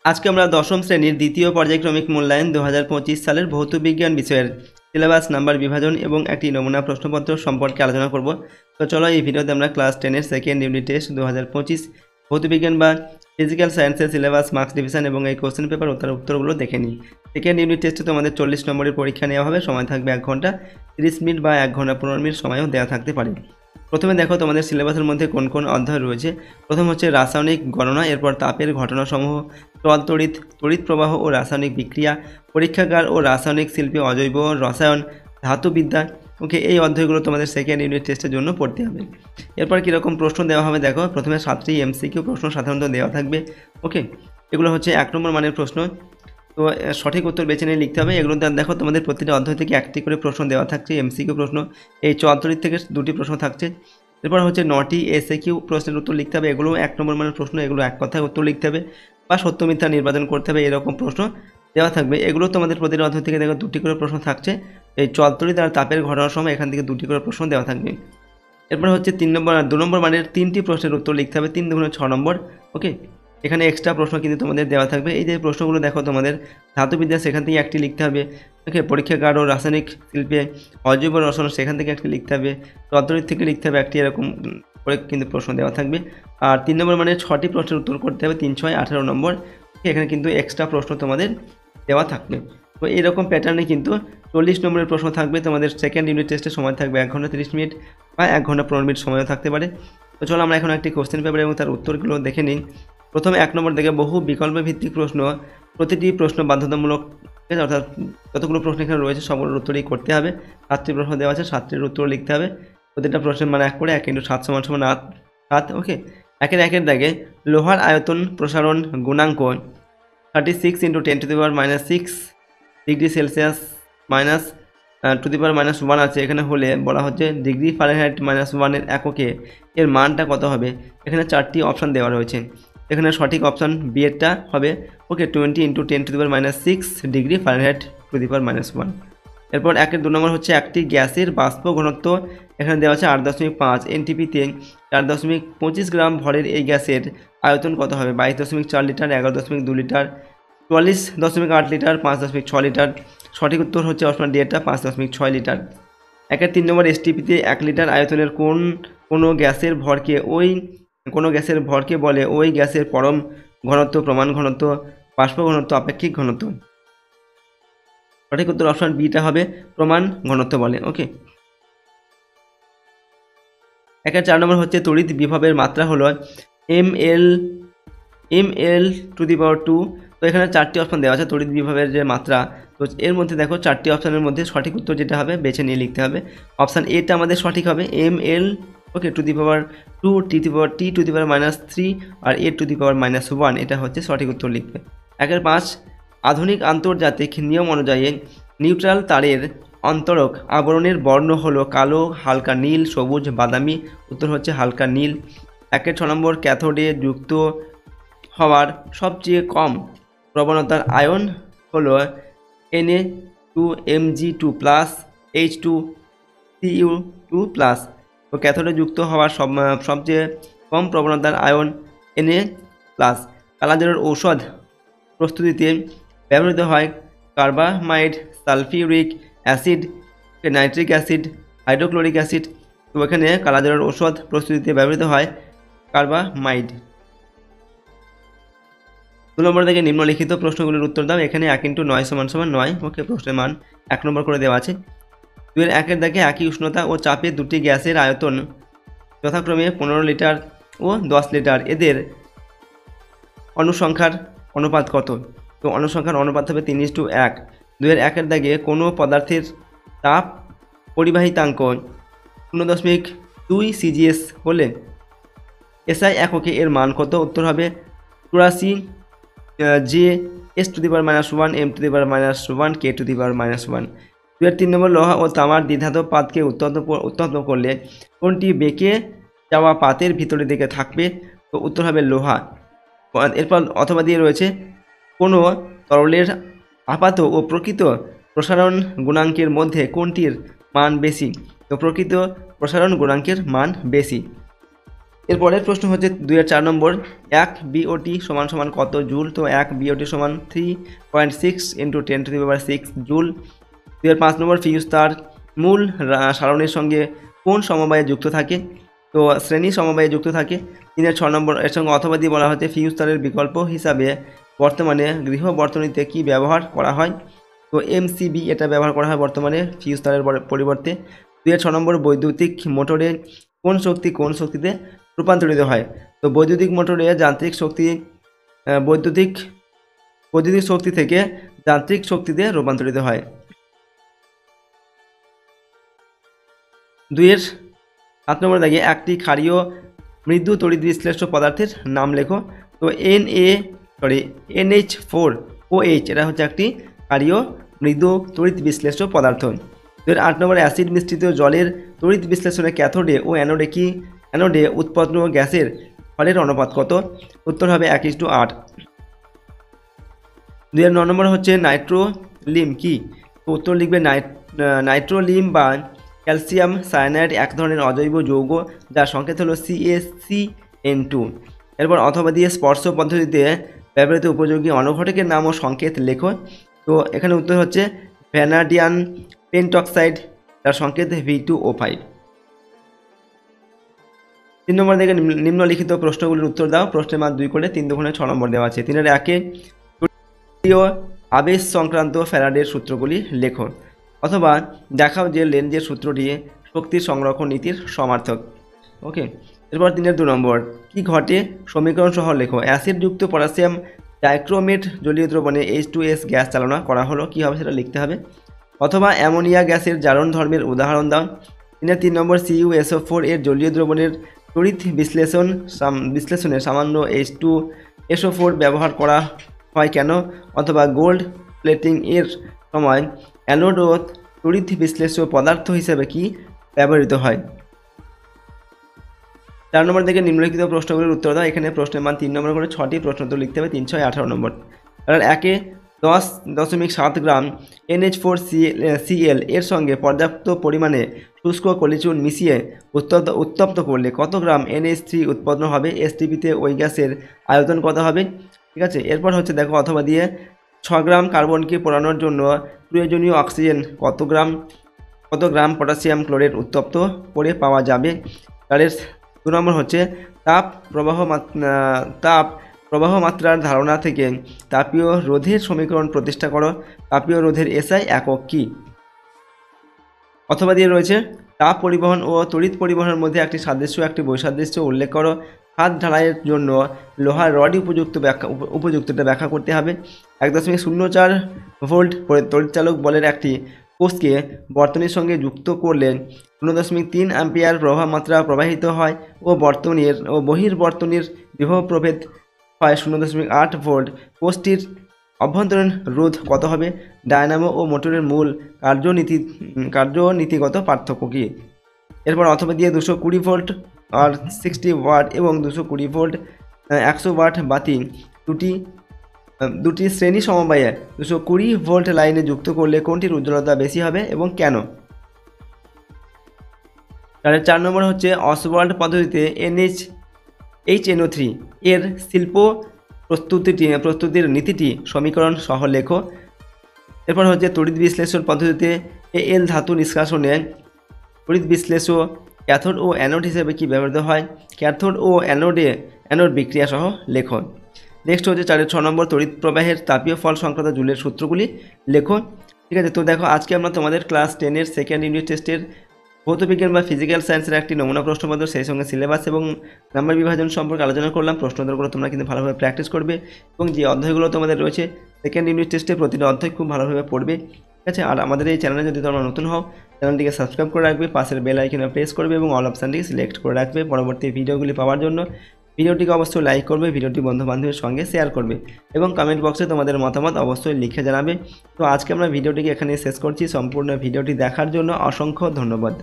আজকে আমরা দশম শ্রেণীর দ্বিতীয় পর্যায়ক্রমিক মূল্যায়ন 2025 সালের ভৌত বিজ্ঞান বিষয়ের সিলেবাস নাম্বার বিভাজন এবং একটি নমুনা প্রশ্নপত্র সম্পর্কে আলোচনা করব। তো চলো এই ভিডিওতে আমরা ক্লাস 10-এর সেকেন্ড ইউনিট টেস্ট 2025 ভৌত বিজ্ঞান বা ফিজিক্যাল সায়েন্সের সিলেবাস, মার্কস ডিভিশন এবং এই কোশ্চেন পেপার উত্তরগুলো দেখে নিই। সেকেন্ড ইউনিট টেস্টে তোমাদের 40 নম্বরের পরীক্ষা নেওয়া হবে। সময় থাকবে 1 ঘন্টা 30 মিনিট বা 1 ঘন্টা 15 মিনিট সময়ও দেওয়া থাকতে পারে। প্রথমে দেখো তোমাদের সিলেবাসের মধ্যে কোন কোন অধ্যায় রয়েছে। প্রথম হচ্ছে রাসায়নিক গণনা, এরপর তাপের ঘটনাসমূহ, তড়িৎ প্রবাহ ও রাসায়নিক বিক্রিয়া, পরীক্ষাগার ও রাসায়নিক শিল্পে অজৈব রসায়ন, ধাতুবিদ্যা। ওকে, এই অধ্যায়গুলো তোমাদের সেকেন্ড ইউনিট টেস্টের জন্য পড়তে হবে। এরপর কীরকম প্রশ্ন দেওয়া হবে দেখো। প্রথমে 7টি এমসিকিউ প্রশ্ন সাধারণত দেওয়া থাকবে। ওকে, এগুলো হচ্ছে 1 নম্বর মানের প্রশ্ন। তো সঠিক উত্তর বেছে নিয়ে লিখতে হবে। এগুলো দেখো তোমাদের প্রতিটা অধ্যায় থেকে 1টি করে প্রশ্ন দেওয়া থাকছে, এমসিকিউ প্রশ্ন। এই চুয়াত্তরের থেকে 2টি প্রশ্ন থাকছে। এরপর হচ্ছে 9টি এসএকিউ প্রশ্নের উত্তর লিখতে হবে। এগুলো 1 নম্বর মানের প্রশ্ন, এগুলো এক কথায় উত্তর লিখতে হবে বা সত্য মিথ্যা নির্বাচন করতে হবে, এরকম প্রশ্ন দেওয়া থাকবে। এগুলো তোমাদের প্রতিটা অধ্যায় থেকে দেখো 2টি করে প্রশ্ন থাকছে। এই চুয়াত্তরিত আর তাপের ঘটনার সময় এখান থেকে 2টি করে প্রশ্ন দেওয়া থাকবে। এরপর হচ্ছে 2 নম্বর মানের 3টি প্রশ্নের উত্তর লিখতে হবে, 3 দুগুণে 6 নম্বর। ওকে, এখানে এক্সট্রা প্রশ্ন কিন্তু তোমাদের দেওয়া থাকবে। এই যে প্রশ্নগুলো দেখো তোমাদের ধাতুবিদ্যা, সেখান থেকে 1টি লিখতে হবে। ওকে, পরীক্ষাগার ও রাসায়নিক শিল্পে অজৈব রসায়ন, সেখান থেকে 1টি লিখতে হবে। চুয়াত্তরের থেকে লিখতে হবে 1টি, এরকম করে কিন্তু প্রশ্ন দেওয়া থাকবে। আর 3 নম্বর মানে 6টি প্রশ্নের উত্তর করতে হবে, 3, 6, 18 নম্বর। এখানে কিন্তু এক্সট্রা প্রশ্ন তোমাদের দেওয়া থাকবে। তো এরকম প্যাটার্নে কিন্তু 40 নম্বরের প্রশ্ন থাকবে। তোমাদের সেকেন্ড ইউনিট টেস্টে সময় থাকবে 1 ঘন্টা 30 মিনিট বা 1 ঘন্টা 15 মিনিট সময়ও থাকতে পারে। তো চলো আমরা এখন একটি কোশ্চেন পেপার এবং তার উত্তরগুলো দেখে নিই। প্রথমে 1 নম্বর থেকে বহু বিকল্প ভিত্তিক প্রশ্ন। প্রতিটি প্রশ্ন বাধ্যতামূলক, অর্থাৎ যতগুলো প্রশ্ন এখানে রয়েছে সবগুলোর উত্তরই করতে হবে। 7টি প্রশ্ন দেওয়া আছে, 7টির উত্তর লিখতে হবে। প্রতিটা প্রশ্নের মান 1 করে, 1 × 7 = 7। ওকে, একের দাগে লোহার আয়তন প্রসারণ গুণাঙ্ক 36 × 10⁻⁶ ডিগ্রি সেলসিয়াস -1 আছে এখানে হলে বলা হচ্ছে ডিগ্রি ফারেনহাইট -1 এর এককে এর মানটা কত হবে। এখানে 4টি অপশান দেওয়া রয়েছে। এখানে সঠিক অপশান বি এরটা হবে। ওকে, 20 × 10⁻⁶ ডিগ্রি ফারেনহাইট (1). এরপর 2 নম্বর হচ্ছে একটি গ্যাসের বাষ্প ঘনত্ব এখানে দেওয়া আছে 8.5 এনটিপিতে 4.25 গ্রাম ভরের এই গ্যাসের আয়তন কত হবে। 22.4 লিটার, 11.2 লিটার, 44.8 লিটার, 5.6 লিটার। সঠিক উত্তর হচ্ছে অপশন ডি এরটা, 5.6 লিটার। 3 নম্বর এসটিপিতে 1 লিটার আয়তনের কোনো গ্যাসের ভরকে বলে ওই গ্যাসের পরম ঘনত্ব, প্রমাণ ঘনত্ব, বাষ্প ঘনত্ব, আপেক্ষিক ঘনত্ব। সঠিক উত্তর অপশন বিটা হবে, প্রমাণ ঘনত্ব বলে। ওকে, 4 নম্বর হচ্ছে তড়িৎ বিভবের মাত্রা হলো ml²। তো এখানে 4টি অপশন দেওয়া আছে তড়িৎ বিভবের যে মাত্রা। তো এর মধ্যে দেখো 4টি অপশানের মধ্যে সঠিক উত্তর যেটা হবে বেছে নিয়ে লিখতে হবে। অপশান এটা আমাদের সঠিক হবে, ml okay to the power 2 t⁻³ R a⁻⁻1, এটা হচ্ছে সঠিক উত্তর লিখবে। 5 আধুনিক আন্তর্জাতিক নিয়ম অনুযায়ী নিউট্রাল তারের অন্তরক আবরণের বর্ণ হলো কালো, হালকা নীল, সবুজ, বাদামি। উত্তর হচ্ছে হালকা নীল। 6 নম্বর ক্যাথোডে যুক্ত হওয়ার সবচেয়ে কম প্রবণতার আয়ন হলো Na2Mg2+, H2Cu2+। তো ক্যাথোডে যুক্ত হওয়ার সবচেয়ে কম প্রবণতার আয়ন Na+। কালাজ্বরের ঔষধ প্রস্তুতিতে ব্যবহৃত হয় carbamide, sulphuric acid, nitric acid, hydrochloric acid. তো এখানে কালাজ্বরের ঔষধ প্রস্তুতিতে ব্যবহৃত হয় কার্বামাইড। 2 নম্বর থেকে নিম্নলিখিত প্রশ্নগুলির উত্তর দাও। এখানে 1 × 9 = 9। ওকে, প্রশ্নের মান 1 নম্বর করে দেওয়া আছে। 2 দাগে একই উষ্ণতা ও চাপে দুটি গ্যাসের আয়তন যথাক্রমে 15 লিটার ও 10 লিটার, এদের অনুসংখ্যার অনুপাত কত। তো অনুসংখ্যার অনুপাত হবে 3:1। 2 দাগে কোনো পদার্থের তাপ পরিবাহিতাঙ্ক 0.2 CGS হলে SI এককে এর মান কত। উত্তর হবে 84 J(s⁻⁻1 m⁻⁻1 k⁻⁻1)। 3 নম্বর লোহা ও তামার দ্বিধাতব পাতকে উত্তপ্ত করলে কোনটি বেঁকে যাওয়া পাতের ভিতরের দিকে থাকবে। তো উত্তর হবে লোহা। এরপর অথবা দিয়ে রয়েছে কোনো তরলের আপাত ও প্রকৃত প্রসারণ গুণাঙ্কের মধ্যে কোনটির মান বেশি। তো প্রকৃত প্রসারণ গুণাঙ্কের মান বেশি। এরপরের প্রশ্ন হচ্ছে 2-4 নম্বর, 1 বিওটি সমান সমান কত জুল? তো 1 বিওটি সমান 3.6 × 10⁶ জুল। 2-5 নম্বর, ফিউজ তার মূল সারণীর সঙ্গে কোন সমবায়ে যুক্ত থাকে? তো শ্রেণী সমবায়ে যুক্ত থাকে। 3-6 নম্বর, এর সঙ্গে অথবা দিয়ে বলা হচ্ছে ফিউজ তারের বিকল্প হিসাবে বর্তমানে গৃহ বর্তনীতে কি ব্যবহার করা হয়? তো এমসিবি এটা ব্যবহার করা হয় বর্তমানে ফিউজ তারের পরিবর্তে। 2-6 নম্বর, বৈদ্যুতিক মোটরে কোন শক্তিতে রূপান্তরিত হয়? তো বৈদ্যুতিক মোটরে বৈদ্যুতিক শক্তি থেকে যান্ত্রিক শক্তিতে রূপান্তরিত হয়। 2-7 নম্বর দাগে একটি ক্ষারীয় মৃদু তড়িৎ বিশ্লেষ্য পদার্থের নাম লেখো। তো NH4OH এটা হচ্ছে একটি ক্ষারীয় মৃদু তড়িৎ বিশ্লেষ্য পদার্থ। 8 নম্বর, অ্যাসিড মিশ্রিত জলের তড়িৎ বিশ্লেষণে ক্যাথোডে ও অ্যানোডে উৎপন্ন গ্যাসের ফলের অনুপাত কত? উত্তর হবে 1:8। 9 নম্বর হচ্ছে নাইট্রোলিম কি? তো উত্তর লিখবে নাইট্রোলিম বা ক্যালসিয়াম সায়ানাইড এক ধরনের অজৈব যৌগ যার সংকেত হলো CaCN2। এরপর অথবা দিয়ে স্পর্শ পদ্ধতিতে ব্যবহৃত উপযোগী অনুঘটকের নাম ও সংকেত লেখো। তো এখানে উত্তর হচ্ছে ভ্যানাডিয়াম পেন্টক্সাইড, তার সংকেত V2O5। 3 নম্বর থেকে নিম্নলিখিত প্রশ্নগুলির উত্তর দাও। প্রশ্নের মান 2 করে 3×6 নম্বর দেওয়া আছে। 3-1 আবেশ সংক্রান্ত ফ্যারাডের সূত্রগুলি লেখো, অথবা দেখাও যে লেন্জের সূত্রটি শক্তির সংরক্ষণ নীতির সমার্থক। ওকে। এরপর 3-2 নম্বর, কি ঘটে সমীকরণ সহ লেখো। অ্যাসিডযুক্ত পটাশিয়াম ডাইক্রোমেট জলীয় দ্রবণে H2S গ্যাস চালনা করা হলো, কী হবে সেটা লিখতে হবে। অথবা অ্যামোনিয়া গ্যাসের জারণ ধর্মের উদাহরণ দাও। 3 নম্বর, CuSO4 এর জলীয় দ্রবণের তড়িৎ বিশ্লেষণে সামান্য H2SO4 ব্যবহার করা হয় কেন? অথবা গোল্ড প্লেটিং এর সময় অ্যানোড ও তড়িৎ বিশ্লেষ্য পদার্থ হিসেবে কি ব্যবহৃত হয়? 4 নম্বর থেকে নিম্নলিখিত প্রশ্নগুলির উত্তর দাও। এখানে প্রশ্নের মান 3 নম্বর করে 6টি প্রশ্ন উত্তর লিখতে হবে। 3-6-18 নম্বর। কারণ 10.7 গ্রাম NH4Cl এর সঙ্গে পর্যাপ্ত পরিমাণে শুষ্ক কলিচুন মিশিয়ে উত্তপ্ত করলে কত গ্রাম NH3 উৎপন্ন হবে? STPতে ওই গ্যাসের আয়তন কত হবে? ঠিক আছে। এরপর হচ্ছে দেখো অথবা দিয়ে 6 গ্রাম কার্বনকে পোড়ানোর জন্য প্রয়োজনীয় অক্সিজেন কত গ্রাম পটাশিয়াম ক্লোরাইড উত্তপ্ত করে পাওয়া যাবে? তাহলে 2 নম্বর হচ্ছে তাপ প্রবাহ মাত্রার ধারণা থেকে তাপীয় রোধের সমীকরণ প্রতিষ্ঠা করো। তাপীয় রোধের SI একক কি? অথবা দিয়ে রয়েছে তাপ পরিবহন ও তড়িৎ পরিবহনের মধ্যে একটি সাদৃশ্য একটি বৈসাদৃশ্য উল্লেখ করো। হাত ঢালাইয়ের জন্য লোহার রডই উপযুক্তটা ব্যাখ্যা করতে হবে। 1.04 ভোল্ট তড়িৎচালক বলের একটি কোষকে বর্তনীর সঙ্গে যুক্ত করলে 0.3 অ্যাম্পিয়ার প্রবাহ মাত্রা প্রবাহিত হয় ও বহির্বর্তনীর বিভব প্রভেদ হয় 0.8 ভোল্ট। কোষটির অভ্যন্তরীণ রোধ কত হবে? ডায়নামো ও মোটরের মূল কার্যনীতিগত পার্থক্য কী? এরপর অথবা দিয়ে 220 ভোল্ট আর 60 ওয়াট এবং 220 ভোল্ট 100 ওয়াট বাতি দুটি শ্রেণী সমবায়ে 220 ভোল্ট লাইনে যুক্ত করলে কোনটির উজ্জ্বলতা বেশি হবে এবং কেন? তাহলে 4 নম্বর হচ্ছে অসওয়াল্ড পদ্ধতিতে HNO3 এর শিল্প প্রস্তুতির নীতিটি সমীকরণ সহ লেখো। এরপর হচ্ছে তড়িৎ বিশ্লেষণ পদ্ধতিতে Al ধাতু নিষ্কাশনে তড়িৎ বিশ্লেষ্য ক্যাথোড ও অ্যানোড হিসেবে কি ব্যবহৃত হয়? ক্যাথোড ও অ্যানোড বিক্রিয়া সহ লেখো। নেক্সট হচ্ছে 4-6 নম্বর, তড়িৎ প্রবাহের তাপীয় ফল সংক্রান্ত জুলের সূত্রগুলি লেখো। ঠিক আছে। তো দেখো আজকে আমরা তোমাদের ক্লাস 10-এর সেকেন্ড ইউনিট টেস্টের ভৌতবিজ্ঞান বা ফিজিক্যাল সায়েন্সের একটি নমুনা প্রশ্নপত্র, সেই সঙ্গে সিলেবাস এবং নাম্বার বিভাজন সম্পর্কে আলোচনা করলাম। প্রশ্নোত্তরগুলো তোমরা কিন্তু ভালোভাবে প্র্যাকটিস করবে এবং যে অধ্যায়গুলো তোমাদের রয়েছে সেকেন্ড ইউনিট টেস্টে প্রতিটা অধ্যায় খুব ভালোভাবে পড়বে। ঠিক আছে। আর আমাদের এই চ্যানেলে যদি তোমরা নতুন হও, চ্যানেলটিকে সাবস্ক্রাইব করে রাখবে, পাশের বেল আইকনে প্রেস করবে এবং অল অপশানটিকে সিলেক্ট করে রাখবে পরবর্তী ভিডিওগুলি পাওয়ার জন্য। ভিডিওটিকে অবশ্যই লাইক করবে, ভিডিওটি বন্ধুবান্ধবের সঙ্গে শেয়ার করবে এবং কমেন্ট বক্সে তোমাদের মতামত অবশ্যই লিখে জানাবে। তো আজকে আমরা ভিডিওটিকে এখানে শেষ করছি। সম্পূর্ণ ভিডিওটি দেখার জন্য অসংখ্য ধন্যবাদ।